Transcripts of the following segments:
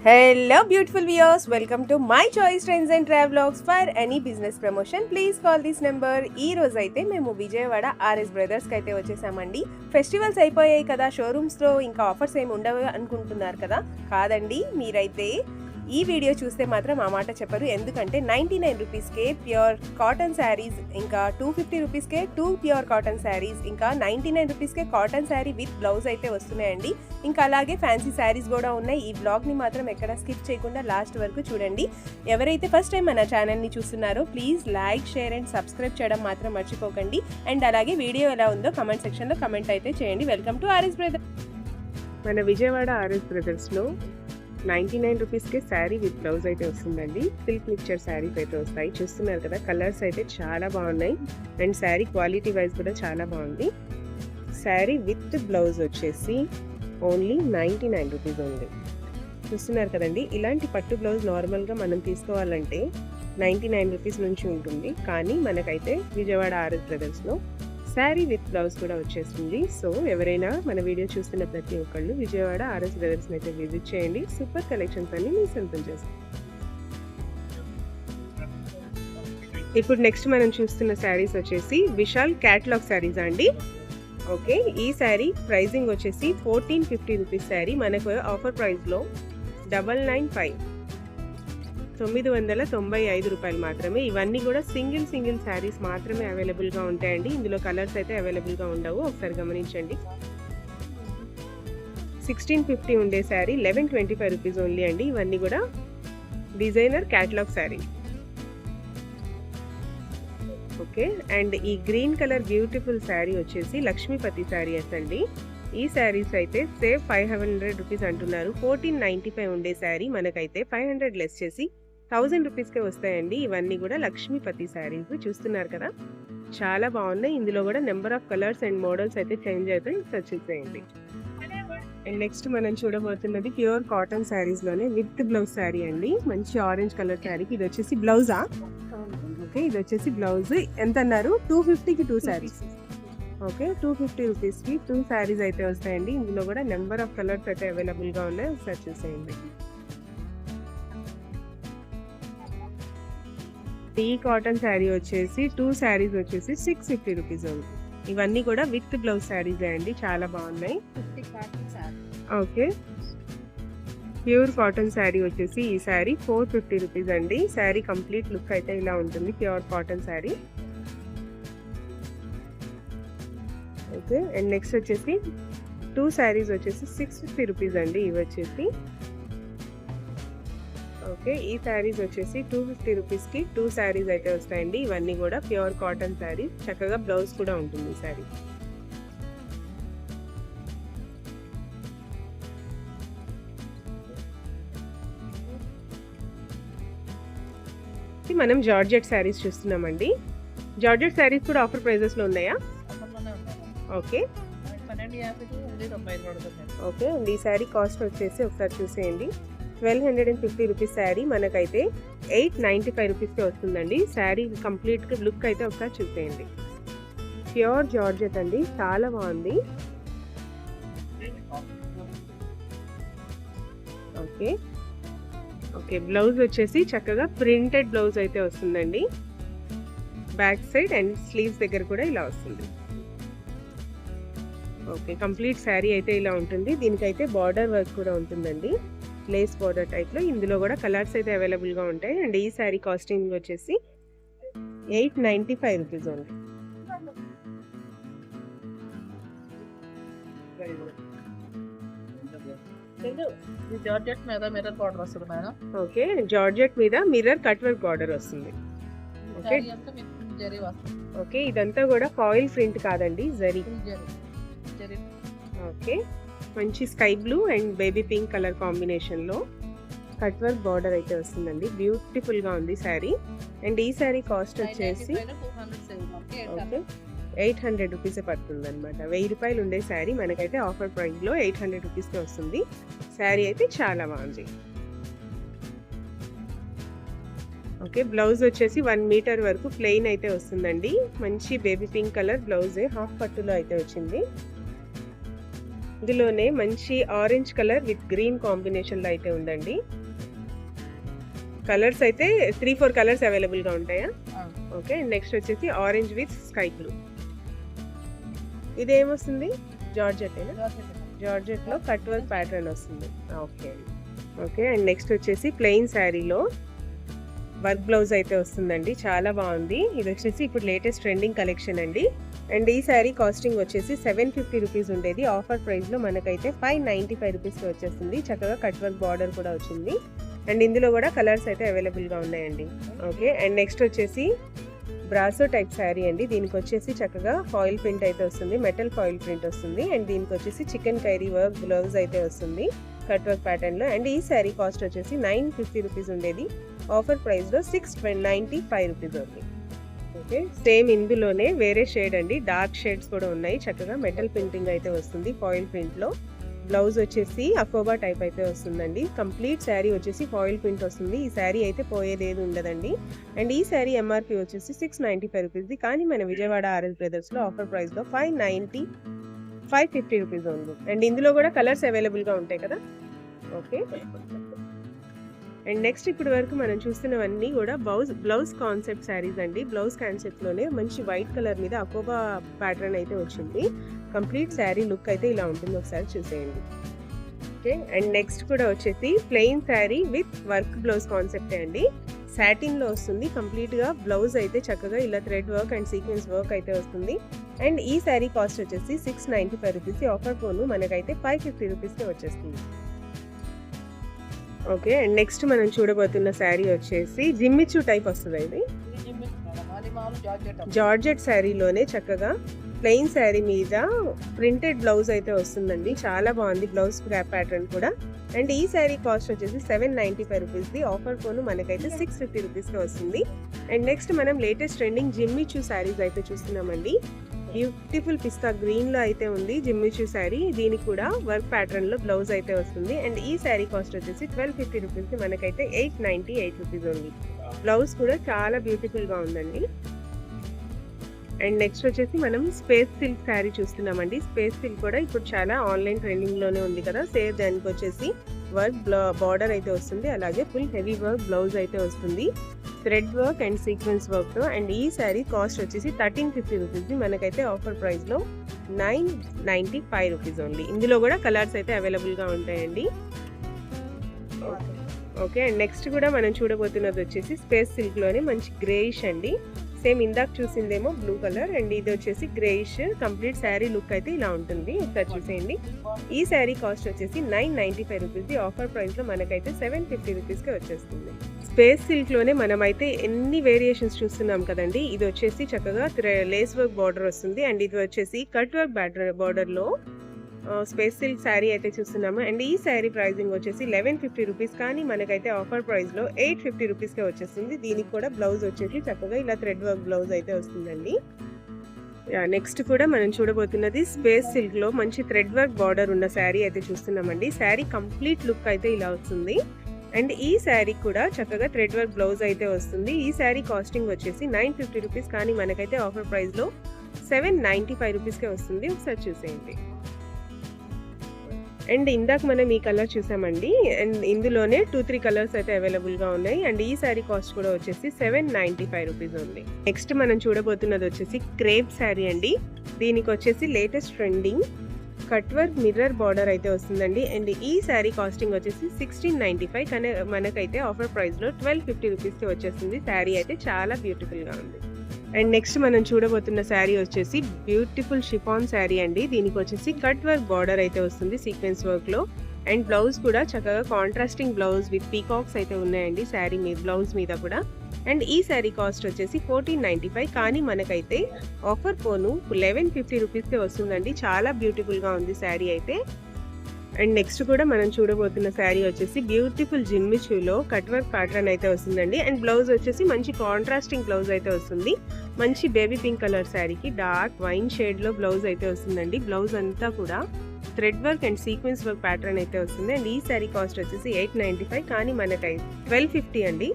Hello beautiful viewers, welcome to my choice trends and travelogues. For any business promotion please call this number. ఈ రోజు అయితే మేము Vijayawada RS brothers కి అయితే వచ్చేసామండి. ఫెస్టివల్స్ అయిపోయాయి కదా, షోరూమ్స్ లో ఇంకా ఆఫర్స్ ఏమి ఉండవు అనుకుంటున్నారు కదా, కాదండి. మీరైతే ఈ వీడియో చూస్తే మాత్రం ఆ మాట చెప్పరు. ఎందుకంటే 99 రూపీస్కే ప్యూర్ కాటన్ శారీస్, ఇంకా 250 రూపీస్కే 2 ప్యూర్ కాటన్ శారీస్, ఇంకా 99 రూపీస్కే కాటన్ శారీ విత్ బ్లౌజ్ అయితే వస్తున్నాయండి. ఇంకా అలాగే ఫ్యాన్సీ శారీస్ కూడా ఉన్నాయి. ఈ బ్లాగ్ని మాత్రం ఎక్కడ స్కిప్ చేయకుండా లాస్ట్ వరకు చూడండి. ఎవరైతే ఫస్ట్ టైం మన ఛానల్ని చూస్తున్నారో please like, share and subscribe చేయడం మాత్రం మర్చిపోకండి. అండ్ అలాగే వీడియో ఎలా ఉందో కమెంట్ సెక్షన్లో కమెంట్ అయితే చేయండి. Welcome to RS brothers. మన విజయవాడ ఆర్ఎస్ బ్రదర్స్లో 99 రూపీస్కే శారీ విత్ బ్లౌజ్ అయితే వస్తుందండి. సిల్క్ మిక్చర్ శారీస్ అయితే వస్తాయి. చూస్తున్నారు కదా, కలర్స్ అయితే చాలా బాగున్నాయి అండ్ శారీ క్వాలిటీ వైజ్ కూడా చాలా బాగుంది. శారీ విత్ బ్లౌజ్ వచ్చేసి ఓన్లీ 99 రూపీస్ ఉంది. చూస్తున్నారు కదండి, ఇలాంటి పట్టు బ్లౌజ్ నార్మల్గా మనం తీసుకోవాలంటే 99 రూపీస్ నుంచి ఉంటుంది. కానీ మనకైతే విజయవాడ ఆర్ఎస్ బ్రదర్స్లో శారీ విత్ బ్లౌజ్ కూడా వచ్చేస్తుంది. సో ఎవరైనా మన వీడియో చూస్తున్న ప్రతి ఒక్కళ్ళు విజయవాడ ఆర్ఎస్ బ్రదర్స్ని అయితే విజిట్ చేయండి. సూపర్ కలెక్షన్స్ అన్ని మీ సొంతం చేస్తాం. ఇప్పుడు నెక్స్ట్ మనం చూస్తున్న శారీస్ వచ్చేసి విశాల్ క్యాటలాగ్ శారీస్ అండి. ఓకే, ఈ శారీ ప్రైజింగ్ వచ్చేసి 1450 రూపీస్ శారీ. మనకు ఆఫర్ ప్రైస్లో 995 995 రూపాయలు మాత్రమే. ఇవన్నీ కూడా సింగిల్ శారీస్ మాత్రమే అవైలబుల్గా ఉంటాయండి. ఇందులో కలర్స్ అయితే అవైలబుల్గా ఉండవు, ఒకసారి గమనించండి. 1650 ఉండే శారీ 1125 రూపీస్ ఓన్లీ అండి. ఇవన్నీ కూడా designer catalogue sari. Okay, and ఈ గ్రీన్ కలర్ బ్యూటిఫుల్ శారీ వచ్చేసి లక్ష్మీపతి శారీస్ అండి. ఈ శారీస్ అయితే సేవ్ 500 రూపీస్ అంటున్నారు. 1495 ఉండే శారీ మనకైతే 500 లెస్ చేసి 1000 రూపీస్కే వస్తాయండి. ఇవన్నీ కూడా లక్ష్మీపతి శారీస్. చూస్తున్నారు కదా, చాలా బాగున్నాయి. ఇందులో కూడా number of colours and models అయితే చేంజ్ అవుతాయి. సెర్చ్ చేయండి. అండ్ నెక్స్ట్ మనం చూడబోతున్నది ప్యూర్ కాటన్ శారీస్లోనే విత్ బ్లౌజ్ శారీ అండి. మంచి ఆరెంజ్ కలర్ శారీకి ఇది వచ్చేసి బ్లౌజా. ఓకే, ఇది వచ్చేసి బ్లౌజ్. ఎంత అన్నారు? 250కి 2 శారీస్. ఓకే, 250 రూపీస్కి 2 శారీస్ అయితే వస్తాయండి. ఇందులో కూడా నెంబర్ ఆఫ్ కలర్స్ అయితే అవైలబుల్గా ఉన్నాయి. ఒకసారి చూసేయండి. ఈ కాటన్ శారీ వచ్చేసి 2 శారీస్ వచ్చేసి 650 రూపీస్ ఉంది. ఇవన్నీ కూడా విత్ బ్లౌజ్ శారీస్ అండి, చాలా బాగున్నాయి. ఓకే, ప్యూర్ కాటన్ శారీ వచ్చేసి ఈ శారీ 450 రూపీస్ అండి. శారీ కంప్లీట్ లుక్ అయితే ఇలా ఉంటుంది, pure cotton sari. Okay, and next వచ్చేసి 2 శారీస్ వచ్చేసి 650 రూపీస్ అండి. ఇవి వచ్చేసి ఓకే, ఈ శారీస్ వచ్చేసి 250 రూపీస్కి 2 శారీస్ అయితే వస్తాయండి. ఇవన్నీ కూడా ప్యూర్ కాటన్ శారీ, చక్కగా బ్లౌజ్ కూడా ఉంటుంది ఈ శారీ. మనం జార్జెట్ శారీస్ చూస్తున్నామండి. జార్జెట్ శారీస్ కూడా ఆఫర్ ప్రైజెస్లో ఉన్నాయా? ఓకే ఓకే, ఈ శారీ కాస్ట్ వచ్చేసి ఒకసారి చూసేయండి. 1250 రూపీస్ శారీ మనకైతే 895 రూపీస్కి వస్తుందండి. శారీ కంప్లీట్గా లుక్ అయితే ఒకసారి చూసేయండి. ప్యూర్ జార్జెట్ అండి, చాలా బాగుంది. ఓకే ఓకే, బ్లౌజ్ వచ్చేసి చక్కగా ప్రింటెడ్ బ్లౌజ్ అయితే వస్తుందండి. బ్యాక్ సైడ్ అండ్ స్లీవ్స్ దగ్గర కూడా ఇలా వస్తుంది. ఓకే, కంప్లీట్ శారీ అయితే ఇలా ఉంటుంది. దీనికైతే బార్డర్ వర్క్ కూడా ఉంటుందండి, లేస్ బార్డర్ టైప్లో. ఇందులో కూడా కలర్స్ అయితే అవైలబుల్గా ఉంటాయి. అండ్ ఈ శారీ కాస్టింగ్ వచ్చేసి 895 రూపీస్ ఉంది. జార్జెట్ మీద మిర్రర్ బార్డర్ వస్తుంది మేడం. ఓకే, జార్జెట్ మీద మిర్రర్ కట్ వర్క్ బార్డర్ వస్తుంది. ఓకే ఓకే, ఇదంతా కూడా ఫాయిల్ ప్రింట్ కాదండి, జరీ. ఓకే, మంచి sky blue and baby pink colour కాంబినేషన్లో కట్ వర్క్ బార్డర్ అయితే వస్తుందండి. బ్యూటిఫుల్గా ఉంది శారీ. అండ్ ఈ శారీ కాస్ట్ వచ్చేసి ఓకే 800 రూపీసే పడుతుంది అనమాట. 1000 రూపాయలు ఉండే శారీ మనకైతే ఆఫర్ ప్రైస్లో 800 రూపీస్కి వస్తుంది. శారీ అయితే చాలా బాగుంది. ఓకే, బ్లౌజ్ వచ్చేసి 1 మీటర్ వరకు ప్లెయిన్ అయితే వస్తుందండి. మంచి బేబీ పింక్ కలర్ బ్లౌజే, హాఫ్ పట్టులో అయితే వచ్చింది. ఇందులోనే మంచి ఆరెంజ్ కలర్ విత్ గ్రీన్ కాంబినేషన్లో అయితే ఉందండి. కలర్స్ అయితే 3-4 కలర్స్ అవైలబుల్గా ఉంటాయా? ఓకే. నెక్స్ట్ వచ్చేసి ఆరెంజ్ విత్ స్కై బ్లూ. ఇదేమొస్తుంది? జార్జెట్టేనా? జార్జెట్లో కట్ వర్క్ ప్యాటర్న్ వస్తుంది. Okay okay. అండ్ నెక్స్ట్ వచ్చేసి ప్లెయిన్ శారీలో వర్క్ బ్లౌజ్ అయితే వస్తుందండి. చాలా బాగుంది. ఇది వచ్చేసి ఇప్పుడు లేటెస్ట్ ట్రెండింగ్ కలెక్షన్ అండి. అండ్ ఈ శారీ కాస్టింగ్ వచ్చేసి 750 రూపీస్ ఉండేది. ఆఫర్ ప్రైస్లో మనకైతే 595 రూపీస్కి వచ్చేస్తుంది. చక్కగా కట్ వర్క్ బార్డర్ కూడా వచ్చింది. అండ్ ఇందులో కూడా కలర్స్ అయితే అవైలబుల్గా ఉన్నాయండి. ఓకే. అండ్ నెక్స్ట్ వచ్చేసి బ్రాసో టైప్ శారీ అండి. దీనికి వచ్చేసి చక్కగా ఫాయిల్ ప్రింట్ అయితే వస్తుంది, మెటల్ ఫాయిల్ ప్రింట్ వస్తుంది. అండ్ దీనికి వచ్చేసి చికెన్ కైరీ వర్క్ బ్లౌజ్ అయితే వస్తుంది కట్ వర్క్ ప్యాటర్న్లో. అండ్ ఈ శారీ కాస్ట్ వచ్చేసి 950 రూపీస్ ఉండేది. ఆఫర్ ప్రైస్లో 695 రూపీస్ ఉంది. ఓకే. సేమ్ ఇందులోనే వేరే షేడ్ అండి, డార్క్ షేడ్స్ కూడా ఉన్నాయి. చక్కగా మెటల్ ప్రింటింగ్ అయితే వస్తుంది ఫాయిల్ ప్రింట్లో. బ్లౌజ్ వచ్చేసి అకోబా టైప్ అయితే వస్తుందండి. కంప్లీట్ శారీ వచ్చేసి ఫాయిల్ ప్రింట్ వస్తుంది. ఈ శారీ అయితే పోయేదేది ఉండదండి. అండ్ ఈ శారీ ఎంఆర్పి వచ్చేసి 695 రూపీస్ది. కానీ మన విజయవాడ ఆర్ఎస్ బ్రదర్స్లో ఆఫర్ ప్రైస్లో 550 రూపీస్ ఉంది. అండ్ ఇందులో కూడా కలర్స్ అవైలబుల్గా ఉంటాయి కదా. ఓకే. అండ్ నెక్స్ట్ ఇప్పటి వరకు మనం చూస్తున్నవన్నీ కూడా బ్లౌజ్ కాన్సెప్ట్ శారీస్ అండి. బ్లౌజ్ కాన్సెప్ట్లోనే మంచి వైట్ కలర్ మీద అకోబా ప్యాటర్న్ అయితే వచ్చింది. కంప్లీట్ శారీ లుక్ అయితే ఇలా ఉంటుంది, ఒకసారి చూసేయండి. ఓకే. అండ్ నెక్స్ట్ కూడా వచ్చేసి plain sari with work blouse కాన్సెప్టే అండి. సాటిన్లో వస్తుంది కంప్లీట్గా. బ్లౌజ్ అయితే చక్కగా ఇలా thread work and sequence work అయితే వస్తుంది. అండ్ ఈ శారీ కాస్ట్ వచ్చేసి 695 రూపీస్. ఆఫర్ పోను మనకైతే 550 రూపీస్కి వచ్చేస్తుంది. ఓకే. అండ్ నెక్స్ట్ మనం చూడబోతున్న శారీ వచ్చేసి జిమ్మిచూ టైప్ వస్తుంది. ఇది జార్జెట్ శారీలోనే చక్కగా ప్లెయిన్ శారీ మీద ప్రింటెడ్ బ్లౌజ్ అయితే వస్తుందండి. చాలా బాగుంది బ్లౌజ్ ప్యాటర్న్ కూడా. అండ్ ఈ శారీ కాస్ట్ వచ్చేసి 795 రూపీస్ది. ఆఫర్ ఫోన్ మనకైతే 650 రూపీస్కి వస్తుంది. అండ్ నెక్స్ట్ మనం లేటెస్ట్ ట్రెండింగ్ జిమ్మిచూ శారీస్ అయితే చూస్తున్నామండి. బ్యూటిఫుల్ పిస్తా గ్రీన్లో అయితే ఉంది జిమ్మిచూ శారీ. దీనికి కూడా వర్క్ ప్యాటర్న్లో బ్లౌజ్ అయితే వస్తుంది. అండ్ ఈ శారీ కాస్ట్ వచ్చేసి 1250 రూపీస్కి మనకైతే 898 రూపీస్ ఉంది. బ్లౌజ్ కూడా చాలా బ్యూటిఫుల్గా ఉందండి. అండ్ నెక్స్ట్ వచ్చేసి మనం స్పేస్ సిల్క్ శారీ చూస్తున్నామండి. స్పేస్ సిల్క్ కూడా ఇప్పుడు చాలా ఆన్లైన్ ట్రెండింగ్లోనే ఉంది కదా. సేమ్ దానికి వచ్చేసి వర్క్ బార్డర్ అయితే వస్తుంది, అలాగే ఫుల్ హెవీ వర్క్ బ్లౌజ్ అయితే వస్తుంది, థ్రెడ్ వర్క్ అండ్ సీక్వెన్స్ వర్క్తో. అండ్ ఈ శారీ కాస్ట్ వచ్చేసి 1350 రూపీస్ది. మనకైతే ఆఫర్ ప్రైస్లో 995 రూపీస్ ఓన్లీ. ఇందులో కూడా కలర్స్ అయితే అవైలబుల్గా ఉంటాయండి. ఓకే. అండ్ నెక్స్ట్ కూడా మనం చూడబోతున్నది వచ్చేసి స్పేస్ సిల్క్లోనే మంచి గ్రేయిష్ అండి. సేమ్ ఇందాక చూసిందేమో బ్లూ కలర్, అండ్ ఇది వచ్చేసి గ్రేయిష్. కంప్లీట్ శారీ లుక్ అయితే ఇలా ఉంటుంది, ఒకసారి చూసేయండి. ఈ శారీ కాస్ట్ వచ్చేసి 995 రూపీస్ది. ఆఫర్ ప్రైస్లో మనకైతే 750 రూపీస్కి వచ్చేస్తుంది. స్పేస్ సిల్క్లోనే మనమైతే ఎన్ని వేరియేషన్స్ చూస్తున్నాం కదండి. ఇది వచ్చేసి చక్కగా లేస్ వర్క్ బార్డర్ వస్తుంది. అండ్ ఇది వచ్చేసి కట్ వర్క్ బార్డర్లో స్పేస్ సిల్క్ శారీ అయితే చూస్తున్నాము. అండ్ ఈ శారీ ప్రైజింగ్ వచ్చేసి 1150 రూపీస్. కానీ మనకైతే ఆఫర్ ప్రైస్లో 850 రూపీస్కే వచ్చేస్తుంది. దీనికి కూడా బ్లౌజ్ వచ్చేసి చక్కగా ఇలా థ్రెడ్ వర్క్ బ్లౌజ్ అయితే వస్తుందండి. నెక్స్ట్ కూడా మనం చూడబోతున్నది స్పేస్ సిల్క్లో మంచి థ్రెడ్ వర్క్ బార్డర్ ఉన్న శారీ అయితే చూస్తున్నామండి. శారీ కంప్లీట్ లుక్ అయితే ఇలా వస్తుంది. అండ్ ఈ శారీ కూడా చక్కగా థ్రెడ్ వర్క్ బ్లౌజ్ అయితే వస్తుంది. ఈ శారీ కాస్టింగ్ వచ్చేసి 950 రూపీస్. కానీ మనకైతే ఆఫర్ ప్రైస్లో 795 రూపీస్కే వస్తుంది, ఒకసారి చూసేయండి. అండ్ ఇందాక మనం ఈ కలర్ చూసామండి. అండ్ ఇందులోనే 2-3 కలర్స్ అయితే అవైలబుల్గా ఉన్నాయి. అండ్ ఈ శారీ కాస్ట్ కూడా వచ్చేసి 795 రూపీస్ ఉంది. నెక్స్ట్ మనం చూడబోతున్నది వచ్చేసి క్రేప్ శారీ అండి. దీనికి వచ్చేసి latest trending cut work mirror border అయితే వస్తుందండి. అండ్ ఈ శారీ కాస్టింగ్ వచ్చేసి 1695. కానీ మనకైతే ఆఫర్ ప్రైస్లో 1250 రూపీస్కి వచ్చేస్తుంది. శారీ అయితే చాలా బ్యూటిఫుల్గా ఉంది. అండ్ నెక్స్ట్ మనం చూడబోతున్న శారీ వచ్చేసి బ్యూటిఫుల్ షిఫాన్ శారీ అండి. దీనికి వచ్చేసి కట్ వర్క్ బార్డర్ అయితే వస్తుంది సీక్వెన్స్ వర్క్లో. అండ్ బ్లౌజ్ కూడా చక్కగా కాంట్రాస్టింగ్ బ్లౌజ్ విత్ పీకాక్స్ అయితే ఉన్నాయండి శారీ మీద, బ్లౌజ్ మీద కూడా. అండ్ ఈ శారీ కాస్ట్ వచ్చేసి 1495. కానీ మనకైతే ఆఫర్ పోను 1150 రూపీస్కే వస్తుందండి. చాలా బ్యూటిఫుల్గా ఉంది శారీ అయితే. అండ్ నెక్స్ట్ కూడా మనం చూడబోతున్న శారీ వచ్చేసి బ్యూటిఫుల్ జిమ్మిచూలో కట్ వర్క్ ప్యాటర్న్ అయితే వస్తుందండి. అండ్ బ్లౌజ్ వచ్చేసి మంచి కాంట్రాస్టింగ్ బ్లౌజ్ అయితే వస్తుంది. మంచి బేబీ పింక్ కలర్ శారీకి డార్క్ వైన్ షేడ్లో బ్లౌజ్ అయితే వస్తుందండి. బ్లౌజ్ అంతా కూడా thread work and sequence work pattern అయితే వస్తుంది. అండ్ ఈ శారీ కాస్ట్ వచ్చేసి 895. కానీ మనకైతే 1250 అండి.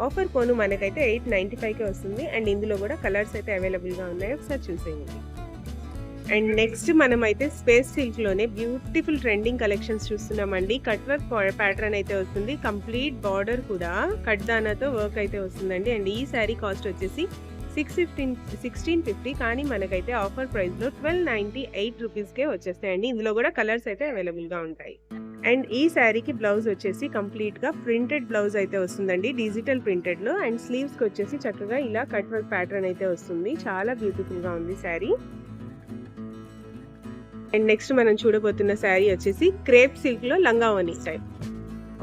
ఆఫర్ పోను మనకైతే 895కే వస్తుంది. అండ్ ఇందులో కూడా కలర్స్ అయితే అవైలబుల్గా ఉన్నాయి, ఒకసారి చూసేయండి. అండ్ నెక్స్ట్ మనం అయితే స్పేస్ సిల్క్ లోనే బ్యూటిఫుల్ ట్రెండింగ్ కలెక్షన్స్ చూస్తున్నామండి. కట్ వర్క్ ప్యాటర్న్ అయితే వస్తుంది, కంప్లీట్ బార్డర్ కూడా కట్ దానాతో వర్క్ అయితే వస్తుందండి. అండ్ ఈ శారీ కాస్ట్ వచ్చేసి 1650, కానీ మనకైతే ఆఫర్ ప్రైస్ లో 1298 రూపీస్కే వచ్చేస్తాయండి. ఇందులో కూడా కలర్స్ అయితే అవైలబుల్ గా ఉంటాయి. అండ్ ఈ శారీకి బ్లౌజ్ వచ్చేసి కంప్లీట్ గా ప్రింటెడ్ బ్లౌజ్ అయితే వస్తుందండి, డిజిటల్ ప్రింటెడ్ లో. అండ్ స్లీవ్స్ కి వచ్చేసి చక్కగా ఇలా కట్ వర్క్ ప్యాటర్న్ అయితే వస్తుంది. చాలా బ్యూటిఫుల్ గా ఉంది శారీ. అండ్ నెక్స్ట్ మనం చూడబోతున్న శారీ వచ్చేసి క్రేప్ సిల్క్ లో లంగావని టైప్.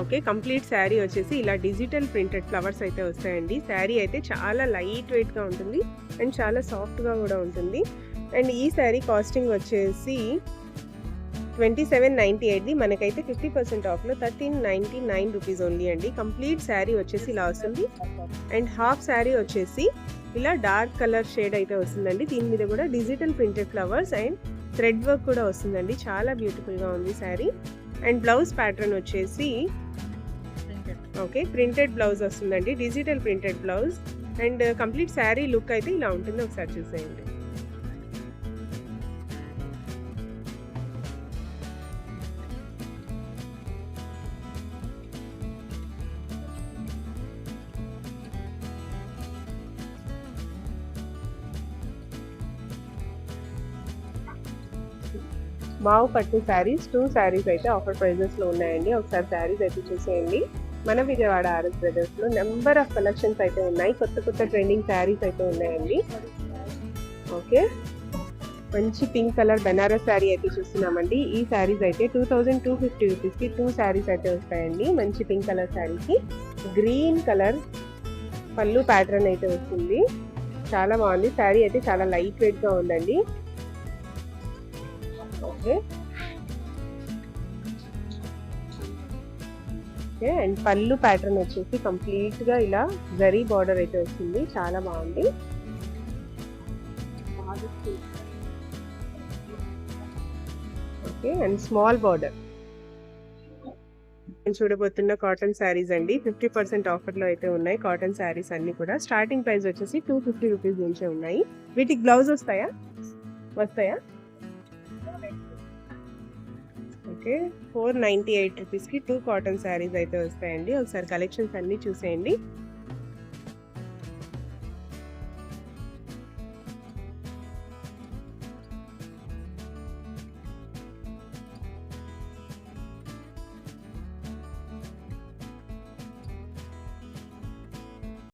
ఓకే, కంప్లీట్ శారీ వచ్చేసి ఇలా డిజిటల్ ప్రింటెడ్ ఫ్లవర్స్ అయితే వస్తాయండి. శారీ అయితే చాలా లైట్ వెయిట్ గా ఉంటుంది అండ్ చాలా సాఫ్ట్ గా కూడా ఉంటుంది. అండ్ ఈ శారీ కాస్టింగ్ వచ్చేసి 2798, మనకైతే 50% ఆఫ్ లో 1399 రూపీస్ ఓన్లీ అండి. కంప్లీట్ శారీ వచ్చేసి ఇలా వస్తుంది. అండ్ హాఫ్ శారీ వచ్చేసి ఇలా డార్క్ కలర్ షేడ్ అయితే వస్తుందండి. దీని మీద కూడా digital printed flowers and thread work కూడా వస్తుందండి. చాలా బ్యూటిఫుల్ గా ఉంది శారీ. అండ్ బ్లౌజ్ ప్యాటర్న్ వచ్చేసి ఓకే ప్రింటెడ్ బ్లౌజ్ వస్తుందండి, digital printed blouse. And complete sari look అయితే ఇలా ఉంటుంది, ఒకసారి చూసేయండి. మావు పట్టు శారీస్ 2 శారీస్ అయితే ఆఫర్ ప్రైజెస్ లో ఉన్నాయండి. ఒకసారి శారీస్ అయితే చూసేయండి. మన విజయవాడ ఆర్ఎస్ బ్రదర్స్ లో నెంబర్ ఆఫ్ కలెక్షన్స్ అయితే ఉన్నాయి. కొత్త కొత్త ట్రెండింగ్ శారీస్ అయితే ఉన్నాయండి. ఓకే, మంచి పింక్ కలర్ బెనారస్ శారీ అయితే చూస్తున్నామండి. ఈ శారీస్ అయితే 2250 రూపీస్ కి 2 శారీస్ అయితే వస్తాయండి. మంచి పింక్ కలర్ శారీకి గ్రీన్ కలర్ పళ్ళు ప్యాటర్న్ అయితే వస్తుంది. చాలా బాగుంది శారీ అయితే, చాలా లైట్ వెయిట్ గా ఉందండి. ఓకే అండ్ పళ్ళు ప్యాటర్న్ వచ్చేసి కంప్లీట్ గా ఇలా జరీ బార్డర్ అయితే వస్తుంది. చాలా బాగుంది. Okay and small border. చూడబోతున్న కాటన్ శారీస్ అండి, 50% ఆఫర్ లో అయితే ఉన్నాయి. కాటన్ శారీస్ అన్ని కూడా స్టార్టింగ్ ప్రైస్ వచ్చేసి 250 రూపీస్ నుంచే ఉన్నాయి. వీటికి బ్లౌజ్ వస్తాయా? ఓకే, 498 రూపీస్ కి 2 కాటన్ శారీస్ అయితే వస్తాయండి. ఒకసారి కలెక్షన్స్ అన్ని చూసేయండి.